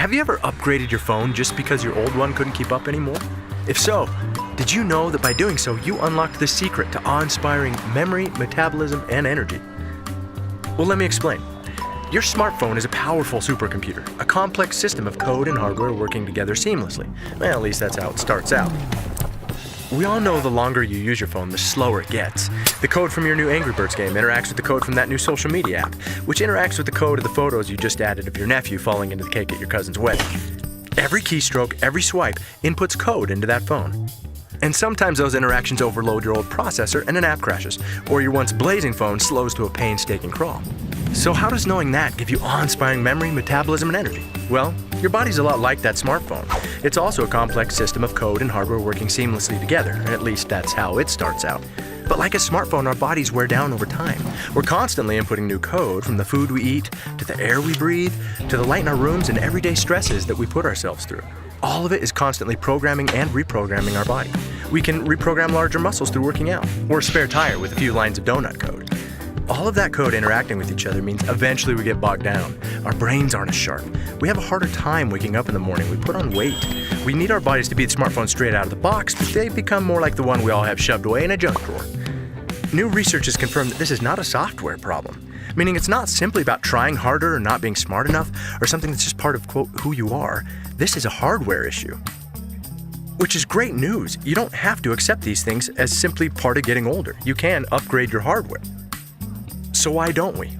Have you ever upgraded your phone just because your old one couldn't keep up anymore? If so, did you know that by doing so, you unlocked the secret to awe-inspiring memory, metabolism, and energy? Well, let me explain. Your smartphone is a powerful supercomputer, a complex system of code and hardware working together seamlessly. Well, at least that's how it starts out. We all know the longer you use your phone, the slower it gets. The code from your new Angry Birds game interacts with the code from that new social media app, which interacts with the code of the photos you just added of your nephew falling into the cake at your cousin's wedding. Every keystroke, every swipe inputs code into that phone. And sometimes those interactions overload your old processor and an app crashes, or your once blazing phone slows to a painstaking crawl. So how does knowing that give you awe-inspiring memory, metabolism, and energy? Well, your body's a lot like that smartphone. It's also a complex system of code and hardware working seamlessly together, at least that's how it starts out. But like a smartphone, our bodies wear down over time. We're constantly inputting new code, from the food we eat, to the air we breathe, to the light in our rooms and everyday stresses that we put ourselves through. All of it is constantly programming and reprogramming our body. We can reprogram larger muscles through working out, or a spare tire with a few lines of donut code. All of that code interacting with each other means eventually we get bogged down. Our brains aren't as sharp. We have a harder time waking up in the morning. We put on weight. We need our bodies to beat smartphones straight out of the box, but they become more like the one we all have shoved away in a junk drawer. New research has confirmed that this is not a software problem, meaning it's not simply about trying harder or not being smart enough or something that's just part of, quote, who you are. This is a hardware issue. Which is great news. You don't have to accept these things as simply part of getting older. You can upgrade your hardware. So why don't we?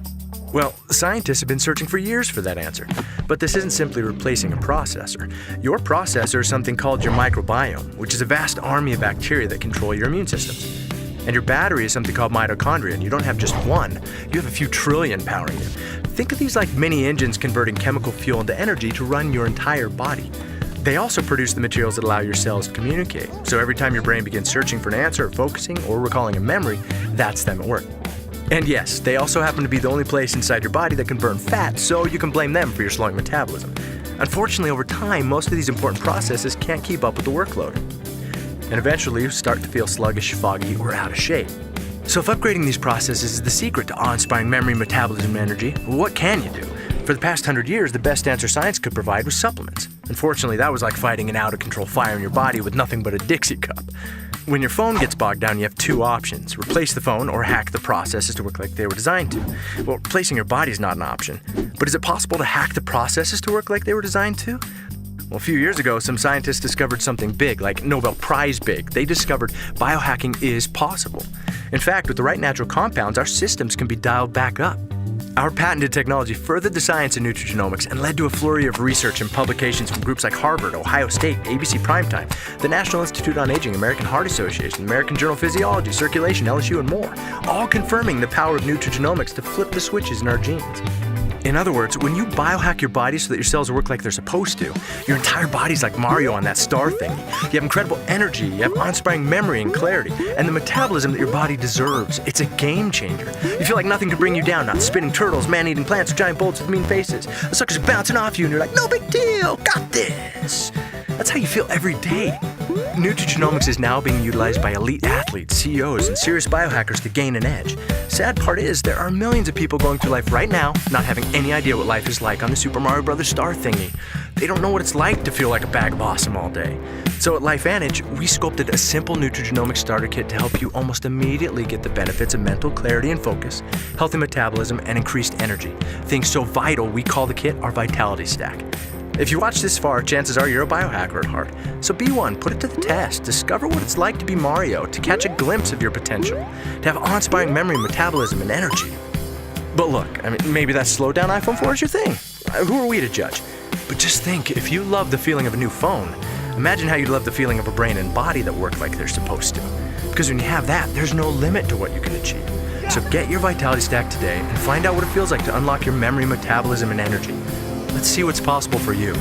Well, scientists have been searching for years for that answer. But this isn't simply replacing a processor. Your processor is something called your microbiome, which is a vast army of bacteria that control your immune system. And your battery is something called mitochondria, and you don't have just one. You have a few trillion powering you. Think of these like mini engines converting chemical fuel into energy to run your entire body. They also produce the materials that allow your cells to communicate. So every time your brain begins searching for an answer, focusing, or recalling a memory, that's them at work. And yes, they also happen to be the only place inside your body that can burn fat, so you can blame them for your slowing metabolism. Unfortunately, over time, most of these important processes can't keep up with the workload. And eventually, you start to feel sluggish, foggy, or out of shape. So if upgrading these processes is the secret to awe-inspiring memory, metabolism, and energy, what can you do? For the past 100 years, the best answer science could provide was supplements. Unfortunately, that was like fighting an out-of-control fire in your body with nothing but a Dixie cup. When your phone gets bogged down, you have two options: replace the phone or hack the processes to work like they were designed to. Well, replacing your body is not an option. But is it possible to hack the processes to work like they were designed to? Well, a few years ago, some scientists discovered something big, like Nobel Prize big. They discovered biohacking is possible. In fact, with the right natural compounds, our systems can be dialed back up. Our patented technology furthered the science in nutrigenomics and led to a flurry of research and publications from groups like Harvard, Ohio State, ABC Primetime, the National Institute on Aging, American Heart Association, American Journal of Physiology, Circulation, LSU, and more, all confirming the power of nutrigenomics to flip the switches in our genes. In other words, when you biohack your body so that your cells work like they're supposed to, your entire body's like Mario on that star thingy. You have incredible energy, you have awe-inspiring memory and clarity, and the metabolism that your body deserves. It's a game changer. You feel like nothing can bring you down, not spinning turtles, man-eating plants, or giant bolts with mean faces. The suckers are bouncing off you and you're like, no big deal, got this. That's how you feel every day. Nutrigenomics is now being utilized by elite athletes, CEOs, and serious biohackers to gain an edge. Sad part is, there are millions of people going through life right now not having any idea what life is like on the Super Mario Bros. Star thingy. They don't know what it's like to feel like a bag of awesome all day. So at LifeVantage, we sculpted a simple nutrigenomics starter kit to help you almost immediately get the benefits of mental clarity and focus, healthy metabolism, and increased energy. Things so vital, we call the kit our Vitality Stack. If you watch this far, chances are you're a biohacker at heart. So be one, put it to the test, discover what it's like to be Mario, to catch a glimpse of your potential, to have awe-inspiring memory, metabolism, and energy. But look, maybe that slowed down iPhone 4 is your thing. Who are we to judge? But just think, if you love the feeling of a new phone, imagine how you'd love the feeling of a brain and body that work like they're supposed to. Because when you have that, there's no limit to what you can achieve. So get your Vitality Stack today and find out what it feels like to unlock your memory, metabolism, and energy. Let's see what's possible for you.